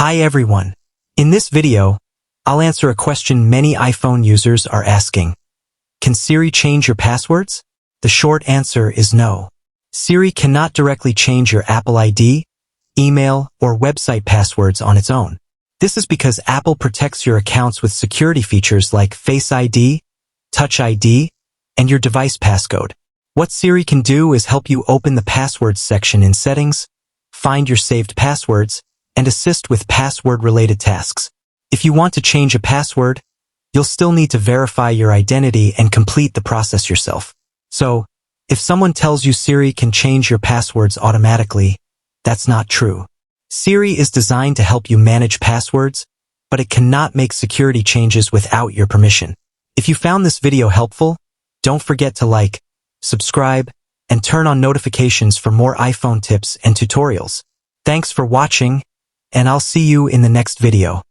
Hi everyone. In this video, I'll answer a question many iPhone users are asking. Can Siri change your passwords? The short answer is no. Siri cannot directly change your Apple ID, email, or website passwords on its own. This is because Apple protects your accounts with security features like Face ID, Touch ID, and your device passcode. What Siri can do is help you open the Passwords section in Settings, find your saved passwords, and assist with password-related tasks. If you want to change a password, you'll still need to verify your identity and complete the process yourself. So, if someone tells you Siri can change your passwords automatically, that's not true. Siri is designed to help you manage passwords, but it cannot make security changes without your permission. If you found this video helpful, don't forget to like, subscribe, and turn on notifications for more iPhone tips and tutorials. Thanks for watching, and I'll see you in the next video.